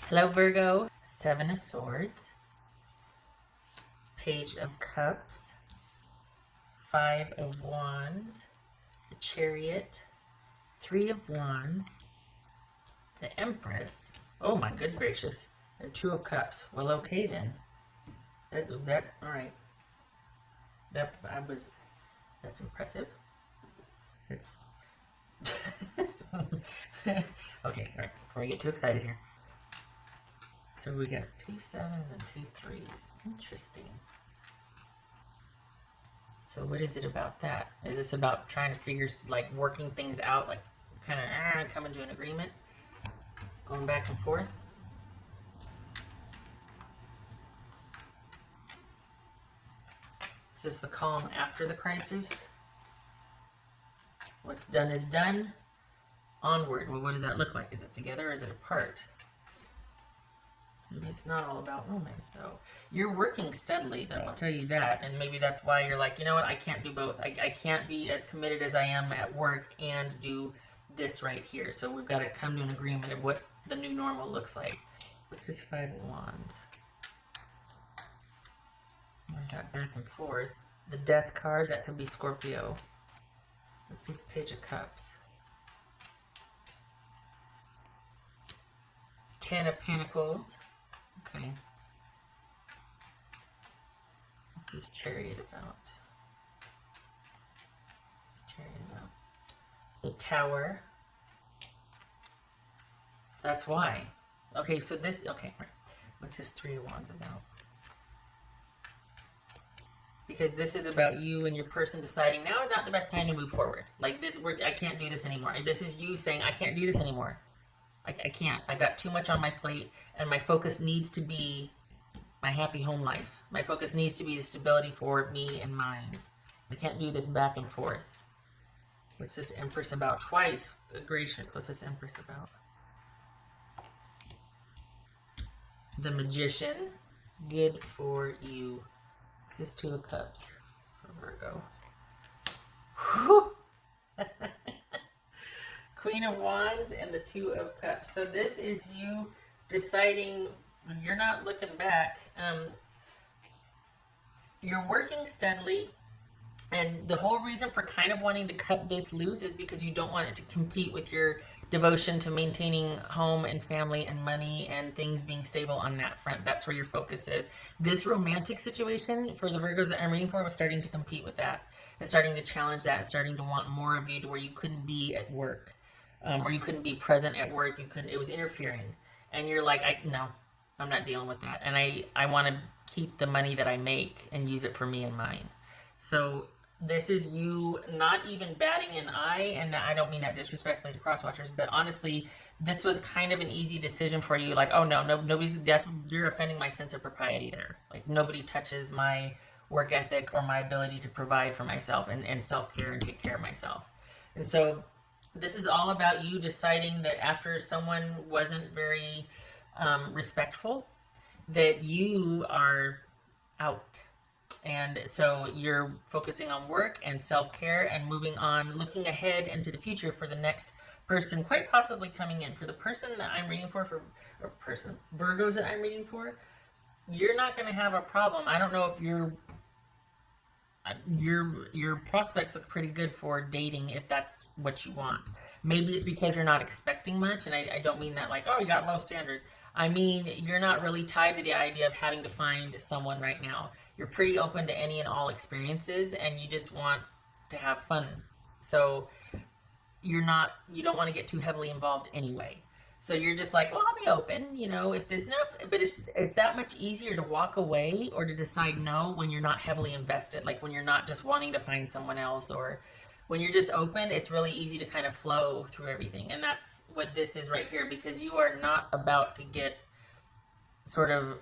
Hello, Virgo. Seven of Swords, Page of Cups, Five of Wands, the Chariot, Three of Wands, the Empress. Oh my good gracious. And Two of Cups. Well, okay then. All right. That's impressive. It's okay. All right. Before we get too excited here. So we got 2 7s and 2 3s. Interesting. So what is it about that? Is this about trying to figure, like, working things out, like kind of coming to an agreement, going back and forth? Is this the calm after the crisis? What's done is done. Onward. Well, what does that look like? Is it together or is it apart? Maybe it's not all about romance, though. You're working steadily, though, I'll tell you that. And maybe that's why you're like, you know what, I can't do both. I can't be as committed as I am at work and do this right here. So we've got to come to an agreement of what the new normal looks like. What's this Five of Wands? Where's that back and forth? The Death card, that could be Scorpio. What's this Page of Cups? Ten of Pentacles. Okay. What's this Chariot about? What's Chariot about? The Tower. That's why. Okay, so this, okay, right. What's this Three of Wands about? Because this is about you and your person deciding now is not the best time to move forward. Like this, I can't do this anymore. This is you saying, I can't do this anymore. I can't. I got too much on my plate, and my focus needs to be my happy home life. My focus needs to be the stability for me and mine. I can't do this back and forth. What's this Empress about? Twice. Good gracious. What's this Empress about? The Magician. Good for you. What's this Two of Cups for Virgo? Whew. Queen of Wands and the Two of Cups. So this is you deciding, you're not looking back. You're working steadily. And the whole reason for kind of wanting to cut this loose is because you don't want it to compete with your devotion to maintaining home and family and money and things being stable on that front. That's where your focus is. This romantic situation for the Virgos that I'm reading for was starting to compete with that. And starting to challenge that and starting to want more of you to where you couldn't be at work. Or you couldn't be present at work. It was interfering. And you're like, no, I'm not dealing with that. And I want to keep the money that I make and use it for me and mine. So this is you not even batting an eye, and I don't mean that disrespectfully to crosswatchers, but honestly, this was kind of an easy decision for you. Like, oh no, you're offending my sense of propriety there. Like nobody touches my work ethic or my ability to provide for myself and self-care and take care of myself. And so this is all about you deciding that after someone wasn't very respectful, that you are out. And so you're focusing on work and self-care and moving on, looking ahead into the future for the next person, quite possibly coming in. For the person that I'm reading for Virgos that I'm reading for, you're not going to have a problem. I don't know if your prospects look pretty good for dating if that's what you want. Maybe it's because you're not expecting much, and I don't mean that like, oh, you got low standards. I mean, you're not really tied to the idea of having to find someone right now. You're pretty open to any and all experiences, and you just want to have fun. So you don't want to get too heavily involved anyway. So you're just like, well, I'll be open, if there's no, but it's that much easier to walk away or to decide no when you're not heavily invested, like when you're not just wanting to find someone else, or when you're just open, it's really easy to kind of flow through everything. And that's what this is right here, because you are not about to get sort of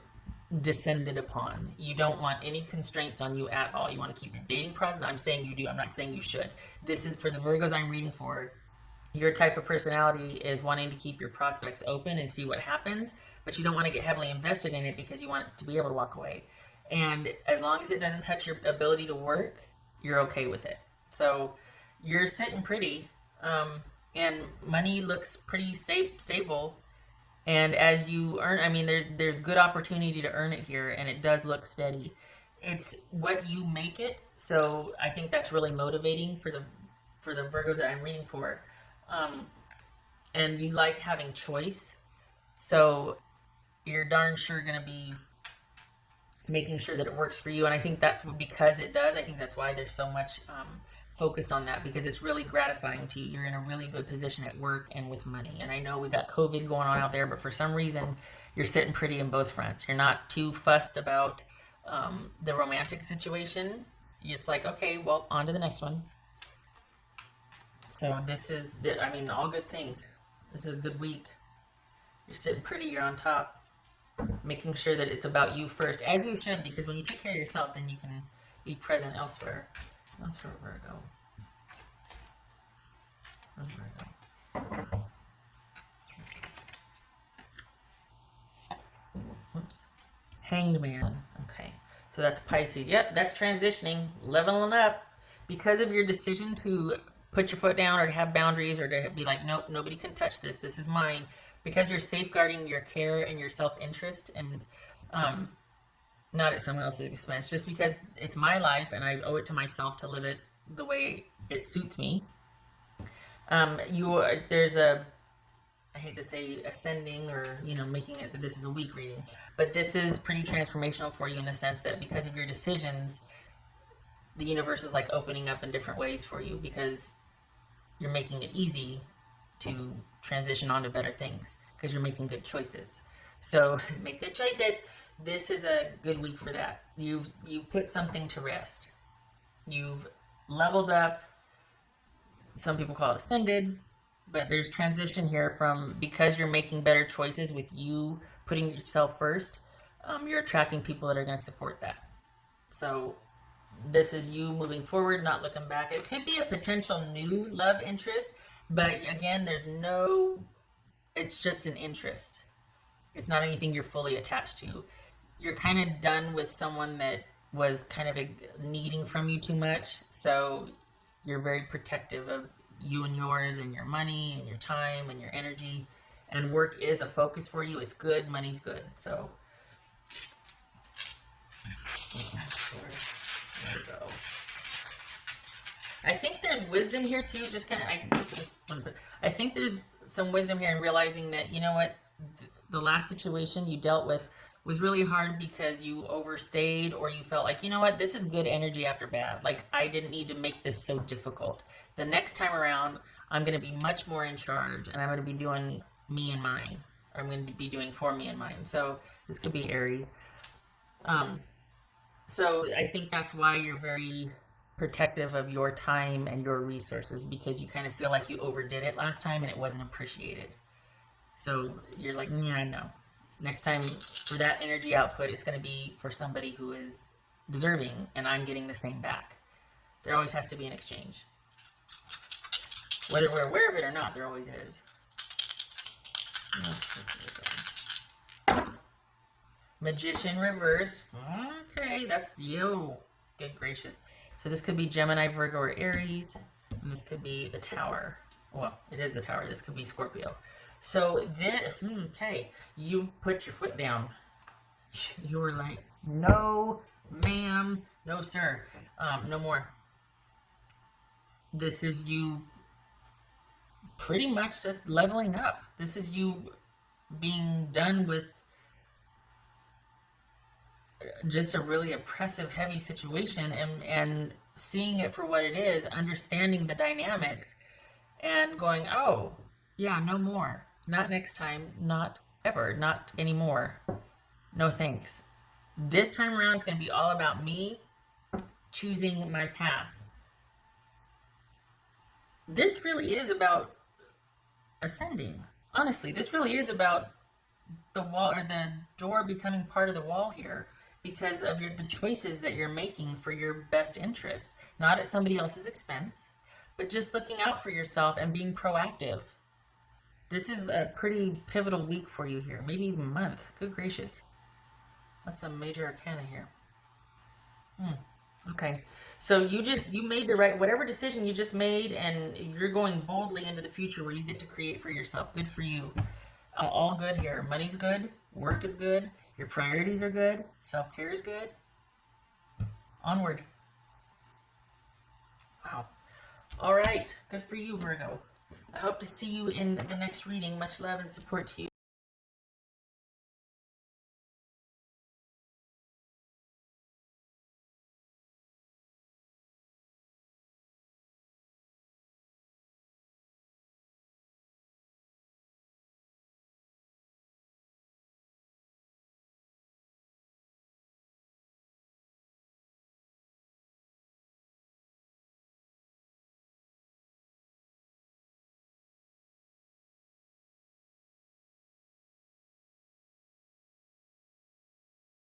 descended upon. You don't want any constraints on you at all. You want to keep your dating process. I'm saying you do. I'm not saying you should. This is for the Virgos I'm reading for. Your type of personality is wanting to keep your prospects open and see what happens, but you don't want to get heavily invested in it because you want to be able to walk away. And as long as it doesn't touch your ability to work, you're okay with it. So you're sitting pretty, and money looks pretty stable. And as you earn, I mean, there's good opportunity to earn it here, and it does look steady. It's what you make it. So I think that's really motivating for the Virgos that I'm reading for. Um, and you like having choice, so you're darn sure going to be making sure that it works for you. And I think that's because it does. I think that's why there's so much focus on that, because it's really gratifying to you. You're in a really good position at work and with money. And I know we got COVID going on out there, but for some reason you're sitting pretty in both fronts. You're not too fussed about the romantic situation. It's like, okay, well, on to the next one. So this is, I mean, all good things. This is a good week. You're sitting pretty, you're on top. Making sure that it's about you first, as you should, because when you take care of yourself, then you can be present elsewhere. That's for Virgo. Whoops. Hanged Man. Okay. So that's Pisces. Yep, that's transitioning, leveling up. Because of your decision to put your foot down or to have boundaries or to be like, nope, nobody can touch this. This is mine. Because you're safeguarding your care and your self-interest and not at someone else's expense. Just because it's my life and I owe it to myself to live it the way it suits me. There's a, I hate to say ascending or, you know, making it that this is a weak reading, but this is pretty transformational for you in the sense that because of your decisions, the universe is like opening up in different ways for you because you're making it easy to transition on to better things because you're making good choices. So make good choices. This is a good week for that. You put something to rest. You've leveled up. Some people call it ascended, but there's transition here from, because you're making better choices with you putting yourself first, you're attracting people that are going to support that. So this is you moving forward, not looking back. It could be a potential new love interest, but again, it's just an interest. It's not anything you're fully attached to. You're kind of done with someone that was kind of needing from you too much. So you're very protective of you and yours and your money and your time and your energy. And work is a focus for you. It's good. Money's good. So there we go. I think there's wisdom here too. I think there's some wisdom here in realizing that, you know what, the last situation you dealt with was really hard because you overstayed, or you felt like, you know what, this is good energy after bad. Like, I didn't need to make this so difficult. The next time around, I'm going to be much more in charge, and I'm going to be doing me and mine. Or I'm going to be doing for me and mine. So this could be Aries. So I think that's why you're very protective of your time and your resources, because you kind of feel like you overdid it last time and it wasn't appreciated. So you're like, yeah, no. Next time, for that energy output, it's going to be for somebody who is deserving, and I'm getting the same back. There always has to be an exchange. Whether we're aware of it or not, there always is. Magician reverse. Okay, that's you. Good gracious. So this could be Gemini, Virgo, or Aries. And this could be the Tower. Well, it is the Tower. This could be Scorpio. So this, okay, you put your foot down. You were like, no, ma'am, no, sir, no more. This is you pretty much just leveling up. This is you being done with just a really oppressive, heavy situation and seeing it for what it is, understanding the dynamics and going, oh, yeah, no more. Not next time, not ever, not anymore. No thanks. This time around, it's going to be all about me choosing my path. This really is about ascending. Honestly, this really is about the wall, or the door becoming part of the wall here, because of the choices that you're making for your best interest. Not at somebody else's expense, but just looking out for yourself and being proactive. This is a pretty pivotal week for you here, maybe even month. Good gracious. That's a major arcana here. Okay. So you made the right, whatever decision you just made, and you're going boldly into the future where you get to create for yourself. Good for you. all good here. Money's good. Work is good. Your priorities are good. Self-care is good. Onward. Wow. All right. Good for you, Virgo. I hope to see you in the next reading. Much love and support to you.